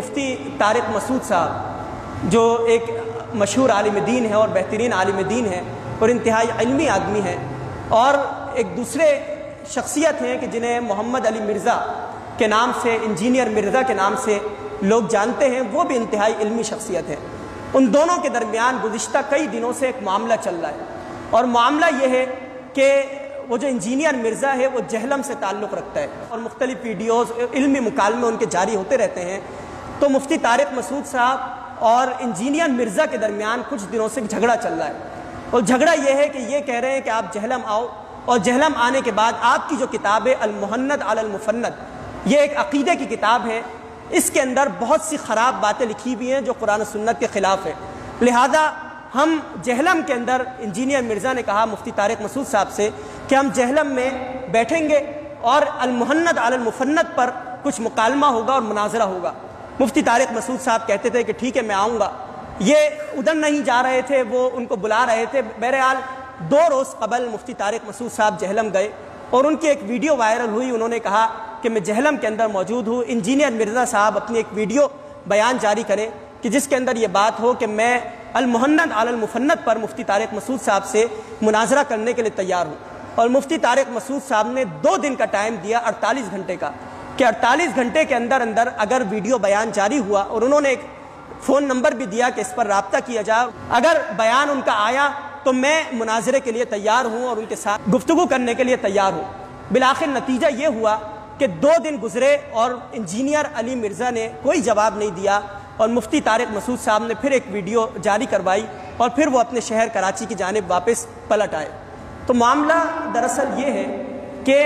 مفتی طارق مسعود صاحب جو ایک مشہور عالم دین ہے اور بہترین عالم دین ہے اور انتہائی علمی آدمی ہیں، اور ایک دوسرے شخصیت ہیں کہ جنہیں محمد علی مرزا کے نام سے، انجینئر مرزا کے نام سے لوگ جانتے ہیں، وہ بھی انتہائی علمی شخصیت ہیں۔ ان دونوں کے درمیان گزشتہ کئی دنوں سے ایک معاملہ چل رہا ہے، اور معاملہ یہ ہے کہ وہ جو انجینئر مرزا ہے وہ جہلم سے تعلق رکھتا ہے، اور مختلف ویڈیوز علمی مکالمے ان کے جاری ہوتے رہتے ہیں۔ تو مفتی طارق مسعود صاحب اور انجینئر مرزا کے درمیان کچھ دنوں سے جھگڑا چل رہا ہے، اور جھگڑا یہ ہے کہ یہ کہہ رہے ہیں کہ آپ جہلم آؤ، اور جہلم آنے کے بعد آپ کی جو کتاب ہے المہند علی المفند، یہ ایک عقیدے کی کتاب ہے، اس کے اندر بہت سی خراب باتیں لکھی ہوئی ہیں جو قرآن و سنت کے خلاف ہے، لہذا ہم جہلم کے اندر، انجینئر مرزا نے کہا مفتی طارق مسعود صاحب سے کہ ہم جہلم میں بیٹھیں گے اور المہند علی المفند پر کچھ مکالمہ ہوگا اور مناظرہ ہوگا۔ مفتی طارق مسعود صاحب کہتے تھے کہ ٹھیک ہے میں آؤں گا، یہ ادھر نہیں جا رہے تھے، وہ ان کو بلا رہے تھے۔ بہرحال 2 روز قبل مفتی طارق مسعود صاحب جہلم گئے، اور ان کی ایک ویڈیو وائرل ہوئی، انہوں نے کہا کہ میں جہلم کے اندر موجود ہوں۔ انجینئر مرزا صاحب اپنی ایک ویڈیو بیان جاری کریں کہ جس کے اندر یہ بات ہو کہ میں المہند علی المفند پر مفتی طارق مسعود صاحب سے مناظرہ کرنے کے لیے تیار ہوں، اور مفتی طارق مسعود صاحب نے 2 دن کا ٹائم دیا، 48 گھنٹے کا، کہ 48 گھنٹے کے اندر اگر ویڈیو بیان جاری ہوا، اور انہوں نے ایک فون نمبر بھی دیا کہ اس پر رابطہ کیا جائے، اگر بیان ان کا آیا تو میں مناظرے کے لیے تیار ہوں اور ان کے ساتھ گفتگو کرنے کے لیے تیار ہوں۔ بالآخر نتیجہ یہ ہوا کہ 2 دن گزرے اور انجینئر علی مرزا نے کوئی جواب نہیں دیا، اور مفتی طارق مسعود صاحب نے پھر ایک ویڈیو جاری کروائی، اور پھر وہ اپنے شہر کراچی کی جانب واپس پلٹ آئے۔ تو معاملہ دراصل یہ ہے کہ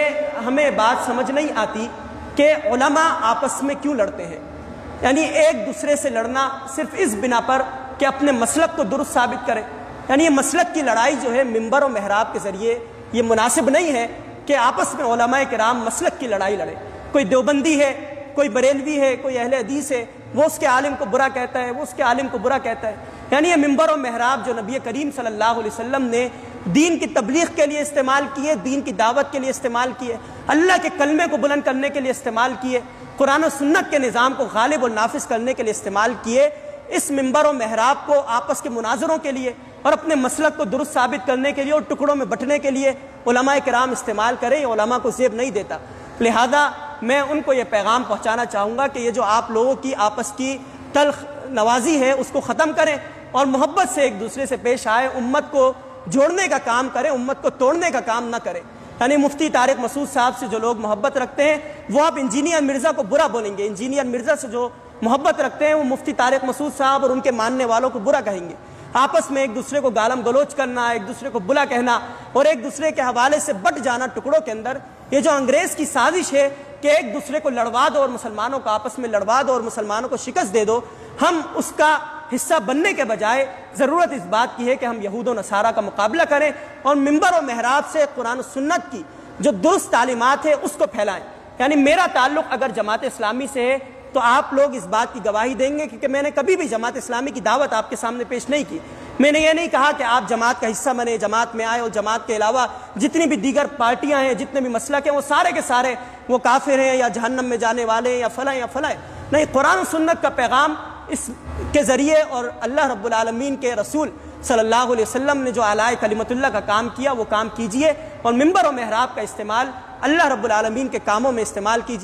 ہمیں بات سمجھ نہیں آتی کہ علماء آپس میں کیوں لڑتے ہیں، یعنی ایک دوسرے سے لڑنا صرف اس بنا پر کہ اپنے مسلک کو درست ثابت کریں، یعنی یہ مسلک کی لڑائی جو ہے منبر و محراب کے ذریعے، یہ مناسب نہیں ہے کہ آپس میں علماء کرام مسلک کی لڑائی لڑیں۔ کوئی دیوبندی ہے، کوئی بریلوی ہے، کوئی اہل حدیث ہے، وہ اس کے عالم کو برا کہتا ہے، وہ اس کے عالم کو برا کہتا ہے، یعنی یہ منبر و محراب جو نبی کریم صلی اللہ علیہ وسلم نے دین کی تبلیغ کے لیے استعمال کیے، دین کی دعوت کے لیے استعمال کیے، اللہ کے کلمے کو بلند کرنے کے لیے استعمال کیے، قرآن و سنت کے نظام کو غالب و نافذ کرنے کے لیے استعمال کیے، اس منبر و محراب کو آپس کے مناظروں کے لیے اور اپنے مسلک کو درست ثابت کرنے کے لیے اور ٹکڑوں میں بٹنے کے لیے علماء کرام استعمال کریں، یہ علماء کو زیب نہیں دیتا۔ لہذا میں ان کو یہ پیغام پہنچانا چاہوں گا کہ یہ جو آپ لوگوں کی آپس کی تلخ نوازی ہے اس کو ختم کریں، اور محبت سے ایک دوسرے سے پیش آئے، امت کو جوڑنے کا کام کریں، امت کو توڑنے کا کام نہ کریں۔ یعنی مفتی طارق مسعود صاحب سے جو لوگ محبت رکھتے ہیں وہ آپ انجینئر مرزا کو برا بولیں گے، انجینئر مرزا سے جو محبت رکھتے ہیں وہ مفتی طارق مسعود صاحب اور ان کے ماننے والوں کو برا کہیں گے۔ آپس میں ایک دوسرے کو گالم گلوچ کرنا، ایک دوسرے کو بلا کہنا اور ایک دوسرے کے حوالے سے بٹ جانا ٹکڑوں کے اندر، یہ جو انگریز کی سازش ہے کہ ایک دوسرے کو لڑوا دو اور مسلمانوں کو آپس میں لڑوا دو اور مسلمانوں کو شکست دے دو، ہم اس کا حصہ بننے کے بجائے ضرورت اس بات کی ہے کہ ہم یہود و نصارہ کا مقابلہ کریں اور منبر و محراب سے قرآن و سنت کی جو درست تعلیمات ہے اس کو پھیلائیں۔ یعنی میرا تعلق اگر جماعت اسلامی سے ہے تو آپ لوگ اس بات کی گواہی دیں گے کہ میں نے کبھی بھی جماعت اسلامی کی دعوت آپ کے سامنے پیش نہیں کی۔ میں نے یہ نہیں کہا کہ آپ جماعت کا حصہ بنے، جماعت میں آئے، اور جماعت کے علاوہ جتنی بھی دیگر پارٹیاں ہیں، جتنے بھی مسلک ہیں، وہ سارے کے سارے وہ کافر ہیں یا جہنم میں جانے والے ہیں یا فلاں یا فلاں۔ نہیں، قرآن و سنت کا پیغام اس کے ذریعے اور اللہ رب العالمین کے رسول صلی اللہ علیہ وسلم نے جو اعلاء کلمت اللہ کا کام کیا وہ کام کیجئے، اور منبر و محراب کا استعمال اللہ رب العالمین کے کاموں میں استعمال کیجئے۔